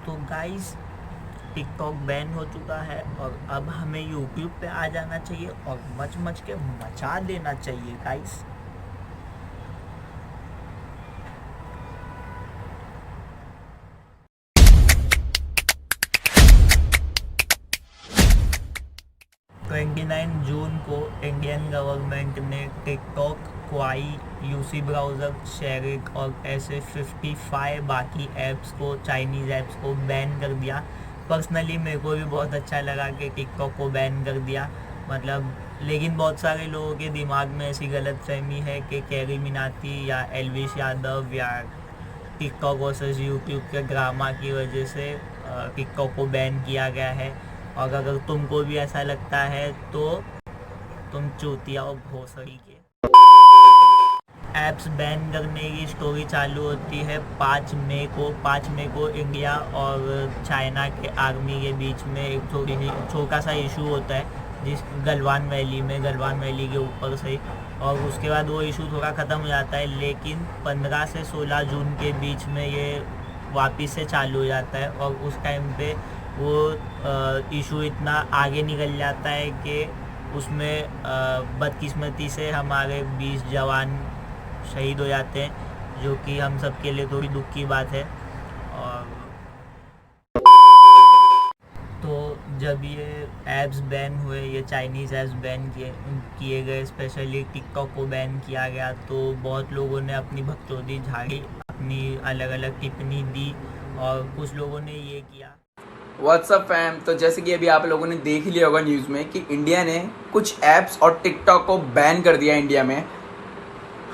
तो guys TikTok ban हो चुका है और अब हमें यूट्यूब पे आ जाना चाहिए और मच मच के मचा देना चाहिए गाइस। ट्वेंटी 9 जून को इंडियन गवर्नमेंट ने टिकटॉक, क्वाई, यूसी ब्राउज़र, शेरिट और ऐसे 55 बाकी ऐप्स को, चाइनीज़ ऐप्स को बैन कर दिया। पर्सनली मेरे को भी बहुत अच्छा लगा कि टिकटॉक को बैन कर दिया, मतलब। लेकिन बहुत सारे लोगों के दिमाग में ऐसी गलतफहमी है कि कैरी मिनाटी या एल्विश यादव या टिकटॉक वर्सेस यूट्यूब के ड्रामा की वजह से टिकटॉक को बैन किया गया है। और अगर तुमको भी ऐसा लगता है तो तुम चूतिया और भोसड़ी के। ऐप्स बैन करने की स्टोरी चालू होती है 5 मई को इंडिया और चाइना के आर्मी के बीच में एक छोटा सा इशू होता है, जिस गलवान वैली के ऊपर से। और उसके बाद वो इशू थोड़ा ख़त्म हो जाता है, लेकिन 15 से 16 जून के बीच में ये वापस से चालू हो जाता है। और उस टाइम पे वो इशू इतना आगे निकल जाता है कि उसमें बदकिस्मती से हमारे 20 जवान शहीद हो जाते हैं, जो कि हम सब के लिए थोड़ी दुख की बात है। और तो जब ये ऐप्स बैन हुए, ये चाइनीज़ ऐप्स बैन किए गए, स्पेशली टिकटॉक को बैन किया गया, तो बहुत लोगों ने अपनी भगचोदी झाड़ी, अपनी अलग अलग टिप्पणी दी और कुछ लोगों ने ये किया। व्हाट्सअप फैम, तो जैसे कि अभी आप लोगों ने देख लिया होगा न्यूज़ में कि इंडिया ने कुछ ऐप्स और टिकटॉक को बैन कर दिया इंडिया में।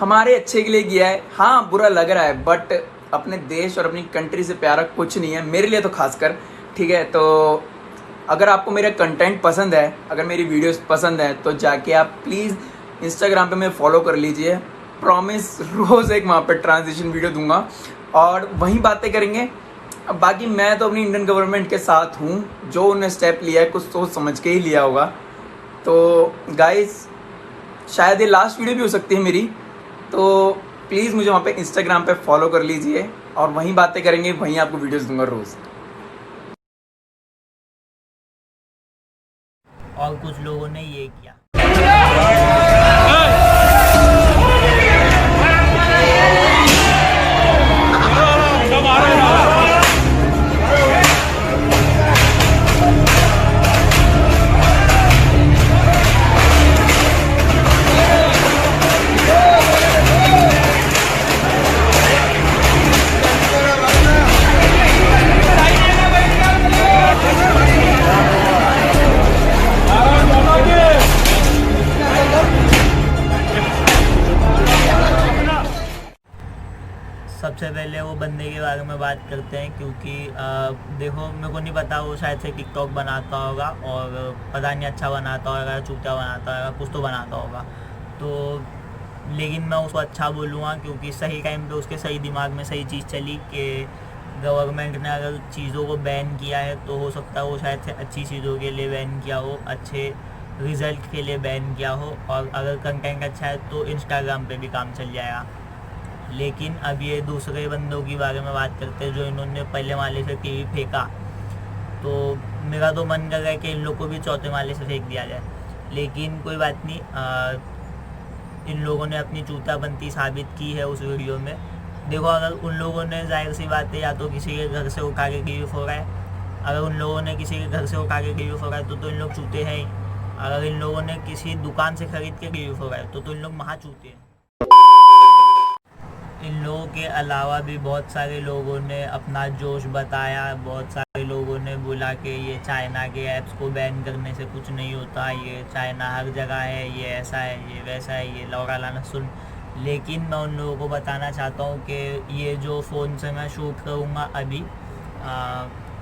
हमारे अच्छे के लिए किया है। हाँ, बुरा लग रहा है, बट अपने देश और अपनी कंट्री से प्यारा कुछ नहीं है, मेरे लिए तो खासकर। ठीक है, तो अगर आपको मेरा कंटेंट पसंद है, अगर मेरी वीडियोस पसंद है, तो जाके आप प्लीज़ इंस्टाग्राम पे मैं फॉलो कर लीजिए। प्रॉमिस रोज़ एक वहाँ पे ट्रांजिशन वीडियो दूंगा और वहीं बातें करेंगे। अब बाकी मैं तो अपनी इंडियन गवर्नमेंट के साथ हूँ, जो उन्होंने स्टेप लिया है कुछ सोच समझ के ही लिया होगा। तो गाइस, शायद ये लास्ट वीडियो भी हो सकती है मेरी, तो प्लीज़ मुझे वहाँ पे इंस्टाग्राम पे फॉलो कर लीजिए और वहीं बातें करेंगे, वहीं आपको वीडियोस दूंगा रोज़। और कुछ लोगों ने ये किया। सबसे पहले वो बंदे के बारे में बात करते हैं, क्योंकि देखो, मेरे को नहीं पता, वो शायद से टिकटॉक बनाता होगा और पता नहीं अच्छा बनाता होगा, चूतिया बनाता होगा, कुछ तो बनाता होगा। तो लेकिन मैं उसको अच्छा बोलूँगा, क्योंकि सही टाइम पे उसके सही दिमाग में सही चीज़ चली कि गवर्नमेंट ने अगर चीज़ों को बैन किया है तो हो सकता है वो शायद से अच्छी चीज़ों के लिए बैन किया हो, अच्छे रिज़ल्ट के लिए बैन किया हो। और अगर कंटेंट अच्छा है तो इंस्टाग्राम पे भी काम चल जाएगा। लेकिन अब ये दूसरे बंदों के बारे में बात करते हैं, जो इन्होंने पहले माले से टीवी फेंका। तो मेरा तो मन कर रहा है कि इन लोग को भी चौथे माले से फेंक दिया जाए, लेकिन कोई बात नहीं। इन लोगों ने अपनी चूताबंती साबित की है उस वीडियो में। देखो, अगर उन लोगों ने, जाहिर सी बात है, या तो किसी के घर से उठा के टीवी फोड़ा है। अगर उन लोगों ने किसी के घर से उठा के टीवी फोड़ा है तो इन लोग चूते हैं ही। अगर इन लोगों ने किसी दुकान से खरीद के टीवी फोड़ा है तो इन लोग महा चूते हैं। इन लोगों के अलावा भी बहुत सारे लोगों ने अपना जोश बताया। बहुत सारे लोगों ने बोला कि ये चाइना के ऐप्स को बैन करने से कुछ नहीं होता, ये चाइना हर जगह है, ये ऐसा है, ये वैसा है, ये लौड़ा लाना सुन। लेकिन मैं उन लोगों को बताना चाहता हूँ कि ये जो फ़ोन से मैं शूट करूँगा अभी,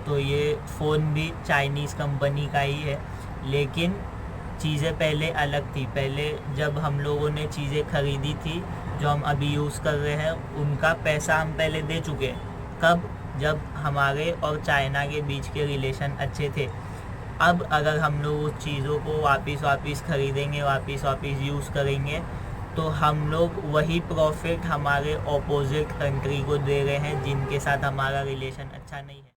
तो ये फ़ोन भी चाइनीज़ कंपनी का ही है। लेकिन चीज़ें पहले अलग थी। पहले जब हम लोगों ने चीज़ें ख़रीदी थी, जो हम अभी यूज़ कर रहे हैं, उनका पैसा हम पहले दे चुके हैं। कब? जब हमारे और चाइना के बीच के रिलेशन अच्छे थे। अब अगर हम लोग उस चीज़ों को वापस ख़रीदेंगे, वापस यूज़ करेंगे, तो हम लोग वही प्रॉफिट हमारे ऑपोजिट कंट्री को दे रहे हैं, जिनके साथ हमारा रिलेशन अच्छा नहीं है।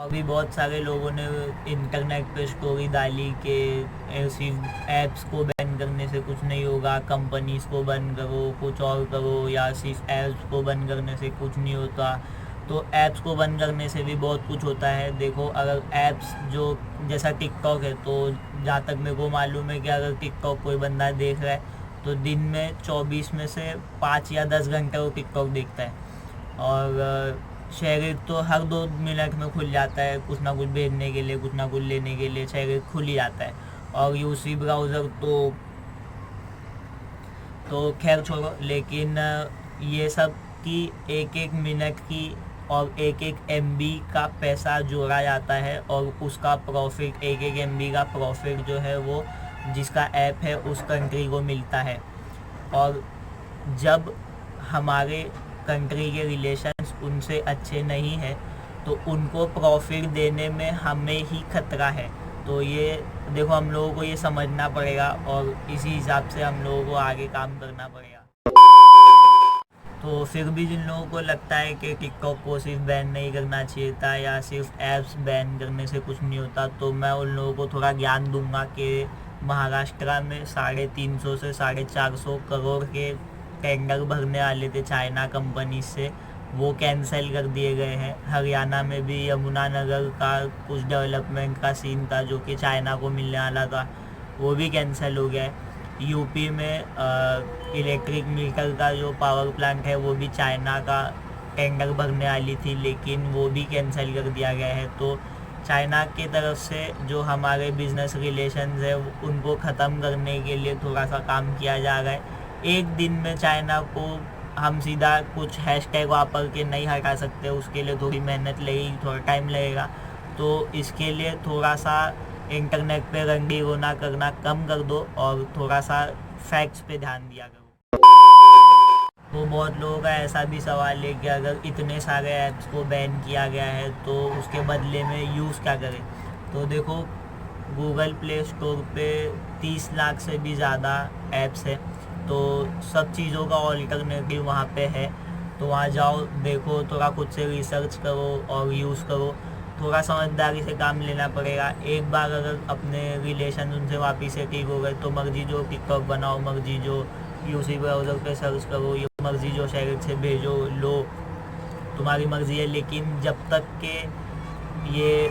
और भी बहुत सारे लोगों ने इंटरनेट पे स्टोरी डाली कि सिर्फ ऐप्स को बैन करने से कुछ नहीं होगा, कंपनीज को बंद करो, कुछ और करो, या सिर्फ ऐप्स को बंद करने से कुछ नहीं होता। तो ऐप्स को बंद करने से भी बहुत कुछ होता है। देखो, अगर ऐप्स जो जैसा टिकटॉक है, तो जहाँ तक मेरे को मालूम है कि अगर टिकटॉक कोई बंदा देख रहा है तो दिन में 24 में से 5 या 10 घंटे वो टिकटॉक देखता है। और शेयर तो हर 2 मिनट में खुल जाता है, कुछ ना कुछ भेजने के लिए, कुछ ना कुछ लेने के लिए शेयर खुल ही जाता है। और यूसी ब्राउज़र तो खैर छोड़ो, लेकिन ये सब की एक एक मिनट की और एक एक MB का पैसा जोड़ा जाता है, और उसका प्रॉफिट, एक एक MB का प्रॉफिट जो है वो जिसका ऐप है उस कंट्री को मिलता है। और जब हमारे कंट्री के रिलेशंस उनसे अच्छे नहीं है तो उनको प्रॉफिट देने में हमें ही खतरा है। तो ये देखो, हम लोगों को ये समझना पड़ेगा और इसी हिसाब से हम लोगों को आगे काम करना पड़ेगा। तो फिर भी जिन लोगों को लगता है कि टिकटॉक को सिर्फ बैन नहीं करना चाहिए था या सिर्फ ऐप्स बैन करने से कुछ नहीं होता, तो मैं उन लोगों को थोड़ा ज्ञान दूंगा कि महाराष्ट्र में 350 से 450 करोड़ के टेंडर भरने वाले थे चाइना कंपनी से, वो कैंसिल कर दिए गए हैं। हरियाणा में भी यमुनानगर का कुछ डेवलपमेंट का सीन था जो कि चाइना को मिलने वाला था, वो भी कैंसिल हो गया है। यूपी में इलेक्ट्रिक व्हीकल का जो पावर प्लांट है वो भी चाइना का टेंडर भरने वाली थी, लेकिन वो भी कैंसिल कर दिया गया है। तो चाइना की तरफ से जो हमारे बिजनेस रिलेशंस है उनको ख़त्म करने के लिए थोड़ा सा काम किया जा रहा है। एक दिन में चाइना को हम सीधा कुछ हैशटैग वापर के नहीं हटा सकते, उसके लिए थोड़ी मेहनत लगेगी, थोड़ा टाइम लगेगा। तो इसके लिए थोड़ा सा इंटरनेट पे रंडी रोना करना कम कर दो और थोड़ा सा फैक्ट्स पे ध्यान दिया करो। तो बहुत लोगों का ऐसा भी सवाल है कि अगर इतने सारे ऐप्स को बैन किया गया है तो उसके बदले में यूज़ क्या करें। तो देखो, गूगल प्ले स्टोर पे 30 लाख से भी ज़्यादा ऐप्स है, तो सब चीज़ों का ऑल्टरनेटिव वहाँ पे है। तो वहाँ जाओ, देखो, थोड़ा खुद से रिसर्च करो और यूज़ करो। थोड़ा समझदारी से काम लेना पड़ेगा। एक बार अगर अपने रिलेशन उनसे वापस से ठीक हो गए तो मर्जी जो टिकटॉक बनाओ, मर्जी जो यूसी ब्राउज़र पे सर्च करो, या मर्जी जो शेयर से भेजो लो, तुम्हारी मर्ज़ी है। लेकिन जब तक के ये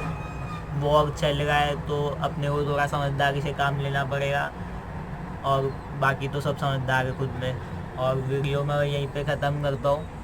वॉर चल रहा है तो अपने को थोड़ा समझदारी से काम लेना पड़ेगा, और बाकी तो सब समझदार है खुद में। और वीडियो मैं यहीं पे ख़त्म करता हूँ।